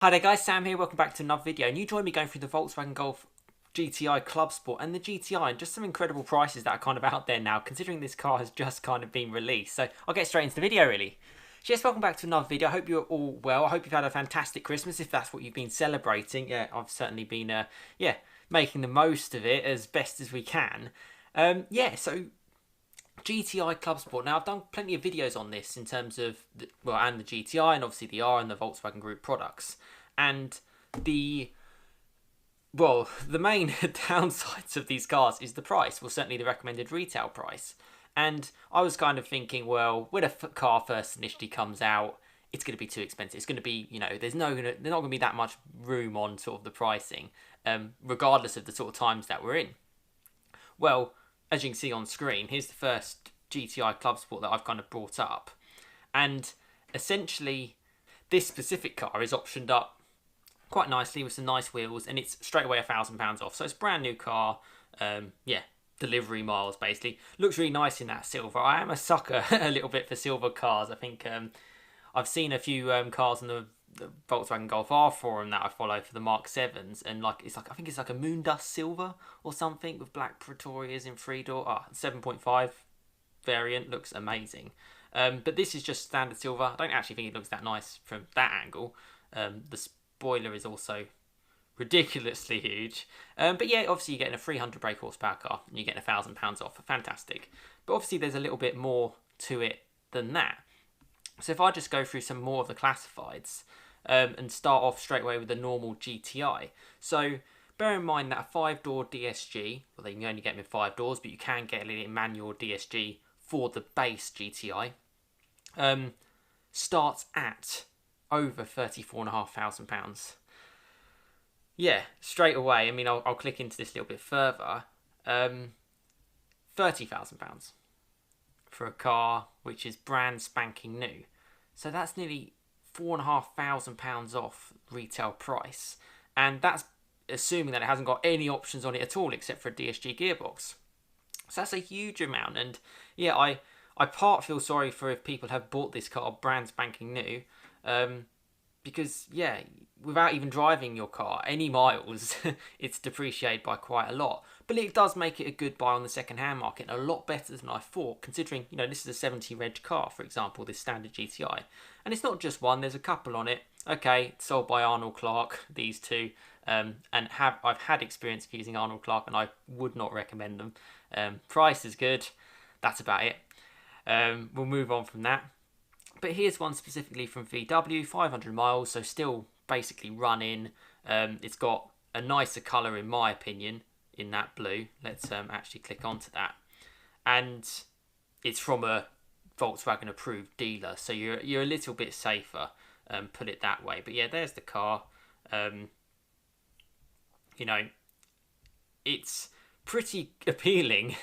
Hi there guys, Sam here, welcome back to another video, and you join me going through the Volkswagen Golf GTI Clubsport and the GTI, and just some incredible prices that are kind of out there now, considering this car has just kind of been released. So I'll get straight into the video really. So yes, welcome back to another video. I hope you're all well. I hope you've had a fantastic Christmas, if that's what you've been celebrating. Yeah, I've certainly been making the most of it as best as we can. So GTI Clubsport. Now, I've done plenty of videos on this in terms of, the GTI and obviously the R and the Volkswagen Group products. And the main downsides of these cars is the price. Well, certainly the recommended retail price. And I was kind of thinking, well, when a car first initially comes out, it's going to be too expensive. It's going to be, there's not going to be that much room on sort of the pricing, regardless of the sort of times that we're in. Well, as you can see on screen, here's the first GTI Clubsport that I've kind of brought up. And essentially, this specific car is optioned up quite nicely with some nice wheels, and it's straight away £1,000 off. So it's a brand new car, delivery miles basically. Looks really nice in that silver. I am a sucker a little bit for silver cars. I think I've seen a few cars on the Volkswagen Golf R forum that I follow for the Mark 7s, and I think it's like a moondust silver or something with black Pretorias in 3-door. 7.5 variant looks amazing. But this is just standard silver. I don't actually think it looks that nice from that angle. The spoiler is also ridiculously huge. But yeah, obviously you're getting a 300 brake horsepower car and you're getting £1,000 off. Fantastic. But obviously there's a little bit more to it than that. So if I just go through some more of the classifieds and start off straight away with the normal GTI. So bear in mind that a 5-door DSG, well, they can only get them in 5 doors, but you can get a manual DSG for the base GTI, starts at over £34,500. Yeah, straight away. I mean, I'll click into this a little bit further. £30,000 for a car which is brand spanking new. So that's nearly £4,500 off retail price. And that's assuming that it hasn't got any options on it at all except for a DSG gearbox. So that's a huge amount. And yeah, I part feel sorry for if people have bought this car brand spanking new. Because yeah, without even driving your car any miles, it's depreciated by quite a lot. But it does make it a good buy on the second-hand market, and a lot better than I thought, considering, this is a 70 reg car, for example, this standard GTI. And it's not just one, there's a couple on it. Okay, sold by Arnold Clark, these two. And I've had experience of using Arnold Clark, and I would not recommend them. Price is good, that's about it. We'll move on from that. But here's one specifically from VW, 500 miles, so still basically running. It's got a nicer colour in my opinion, in that blue. Let's actually click onto that. And it's from a Volkswagen approved dealer, so you're a little bit safer, put it that way. But yeah, there's the car. It's pretty appealing.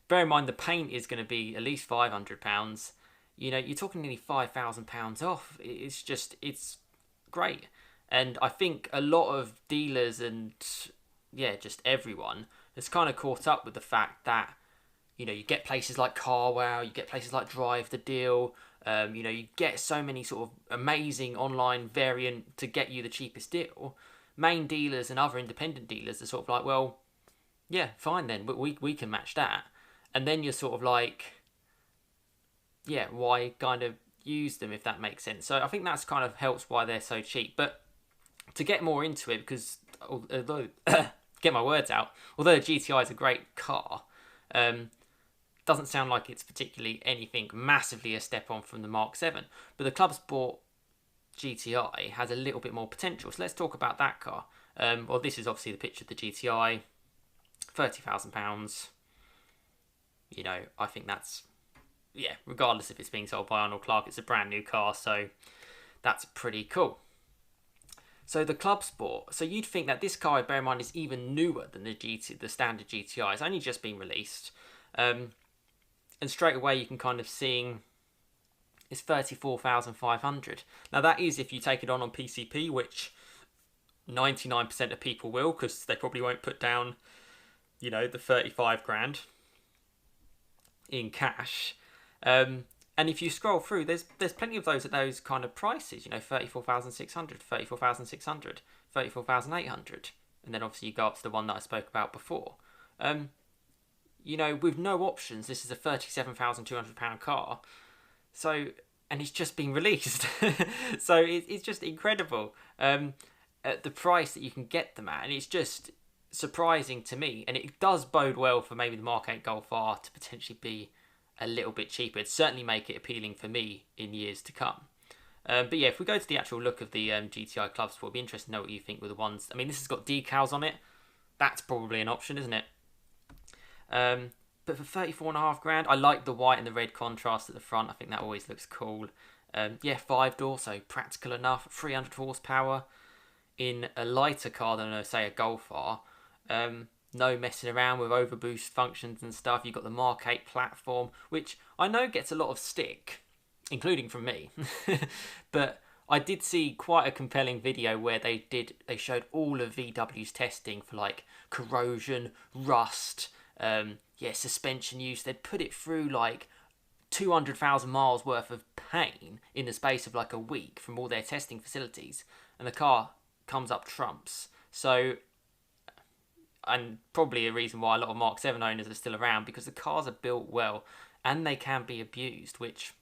Bear in mind the paint is going to be at least £500. You're talking nearly £5,000 off. It's great. And I think a lot of dealers and, just everyone has kind of caught up with the fact that, you get places like CarWow, you get places like Drive the Deal, you get so many sort of amazing online variant to get you the cheapest deal. Main dealers and other independent dealers are sort of like, well, yeah, fine then, but we can match that. And then you're sort of like, yeah, why kind of use them, if that makes sense? So I think that's kind of helps why they're so cheap. But to get more into it, because although get my words out, although the GTI is a great car, doesn't sound like it's particularly anything massively a step on from the Mark 7. But the Clubsport GTI has a little bit more potential. So let's talk about that car. Well, this is obviously the picture of the GTI, £30,000. I think that's, yeah, regardless if it's being sold by Arnold Clark, it's a brand new car, so that's pretty cool. So the Clubsport, so you'd think that this car, bear in mind, is even newer than the standard GTI. It's only just been released. And straight away you can kind of see it's £34,500. Now that is if you take it on PCP, which 99% of people will, because they probably won't put down, the 35 grand in cash. And And if you scroll through, there's plenty of those at those kind of prices, 34,600, 34,600, 34,800. And then obviously you go up to the one that I spoke about before. With no options, this is a £37,200 car. So, and it's just been released. So it's just incredible at the price that you can get them at. And it's just surprising to me. And it does bode well for maybe the Mark 8 Golf R to potentially be a little bit cheaper. It'd certainly make it appealing for me in years to come. But yeah, if we go to the actual look of the GTI Clubsport, it'd be interesting to know what you think with the ones. I mean, this has got decals on it. That's probably an option, isn't it? But for 34.5 grand, I like the white and the red contrast at the front. I think that always looks cool. Yeah, 5-door, so practical enough. 300 horsepower in a lighter car than, say, a Golf R. No messing around with overboost functions and stuff. You've got the Mark 8 platform, which I know gets a lot of stick, including from me. But I did see quite a compelling video where they showed all of VW's testing for like corrosion, rust, suspension use. They'd put it through like 200,000 miles worth of pain in the space of like a week from all their testing facilities, and the car comes up trumps. So, and probably a reason why a lot of Mark 7 owners are still around, because the cars are built well and they can be abused, which,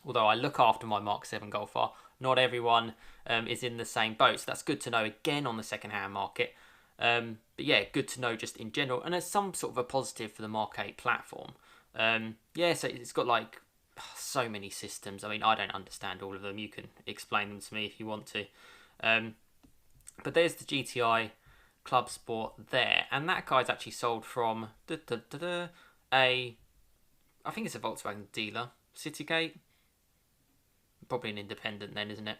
although I look after my Mark 7 Golf R, not everyone is in the same boat. So that's good to know again on the second-hand market. But yeah, good to know just in general. And there's some sort of a positive for the Mark 8 platform. So it's got like so many systems. I mean, I don't understand all of them. You can explain them to me if you want to. But there's the GTI Clubsport there. And that guy's actually sold from I think it's a Volkswagen dealer, Citygate. Probably an independent then, isn't it?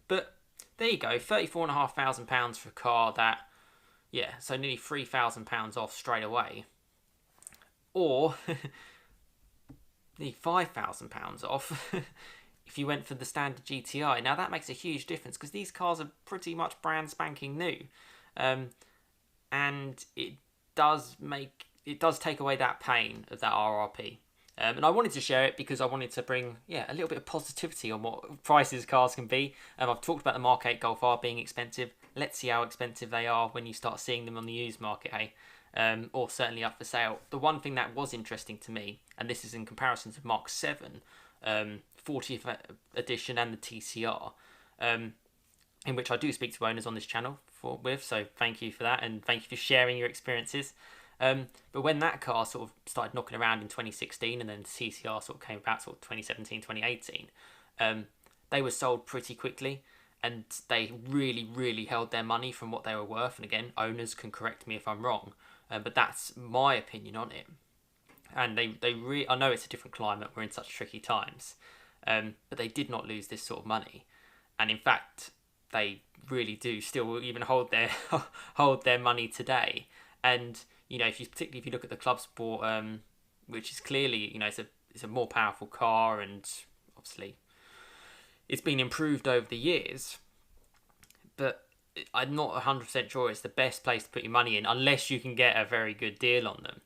But there you go, £34,500 for a car that, so nearly £3,000 off straight away. Or nearly £5,000 off if you went for the standard GTI. Now that makes a huge difference because these cars are pretty much brand spanking new. And it does take away that pain of that RRP. And I wanted to share it because I wanted to bring a little bit of positivity on what prices cars can be. I've talked about the Mark 8 Golf R being expensive. Let's see how expensive they are when you start seeing them on the used market, or certainly up for sale. The one thing that was interesting to me, and this is in comparison to Mark 7, 40th edition and the TCR, in which I do speak to owners on this channel so thank you for that, and thank you for sharing your experiences. But when that car sort of started knocking around in 2016 and then the TCR sort of came about sort of 2017, 2018, they were sold pretty quickly and they really, really held their money from what they were worth. And again, owners can correct me if I'm wrong, but that's my opinion on it. And I know it's a different climate, we're in such tricky times, but they did not lose this sort of money. And in fact, they really do still even hold their money today. And particularly if you look at the Clubsport, which is clearly, it's a more powerful car, and obviously it's been improved over the years, but I'm not 100% sure it's the best place to put your money in unless you can get a very good deal on them.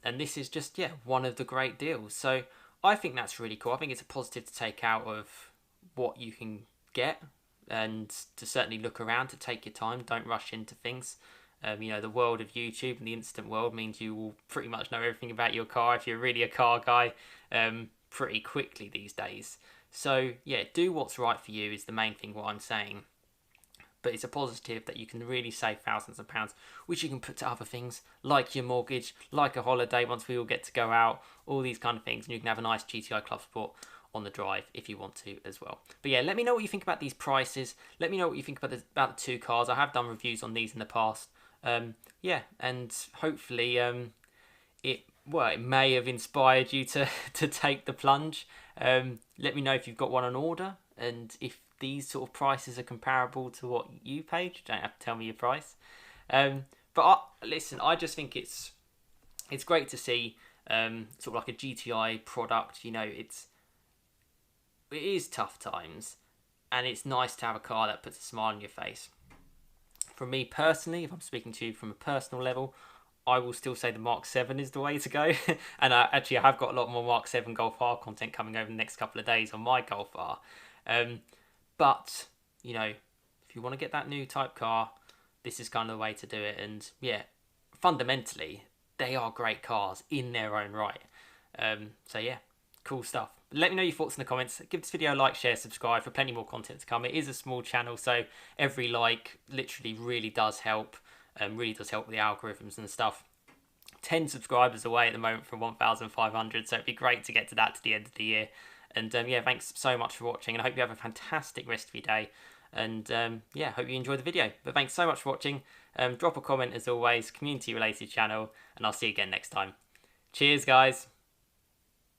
And this is just, one of the great deals. So I think that's really cool. I think it's a positive to take out of what you can get, and to certainly look around, to take your time, don't rush into things. The world of YouTube and the instant world means you will pretty much know everything about your car if you're really a car guy pretty quickly these days. So do what's right for you is the main thing what I'm saying. But it's a positive that you can really save thousands of pounds, which you can put to other things like your mortgage, like a holiday once we all get to go out, all these kind of things. And you can have a nice GTI Clubsport on the drive if you want to as well. But let me know what you think about these prices. Let me know what you think about the two cars. I have done reviews on these in the past. And hopefully it may have inspired you to take the plunge. Let me know if you've got one on order, and if these sort of prices are comparable to what you paid. You don't have to tell me your price. Listen, I just think it's great to see sort of like a GTI product. It is tough times, and it's nice to have a car that puts a smile on your face. For me personally, if I'm speaking to you from a personal level, I will still say the Mark 7 is the way to go. And actually, I have got a lot more Mark 7 Golf R content coming over the next couple of days on my Golf R. But, you know, if you want to get that new type car, this is kind of the way to do it. And yeah, fundamentally, they are great cars in their own right. So yeah, cool stuff. Let me know your thoughts in the comments. Give this video a like, share, subscribe for plenty more content to come. It is a small channel, so every like literally really does help. Really does help with the algorithms and stuff. 10 subscribers away at the moment from 1,500, so it'd be great to get to that to the end of the year. And yeah, thanks so much for watching, and I hope you have a fantastic rest of your day. And yeah, hope you enjoyed the video. But thanks so much for watching. Drop a comment as always, community related channel, and I'll see you again next time. Cheers, guys.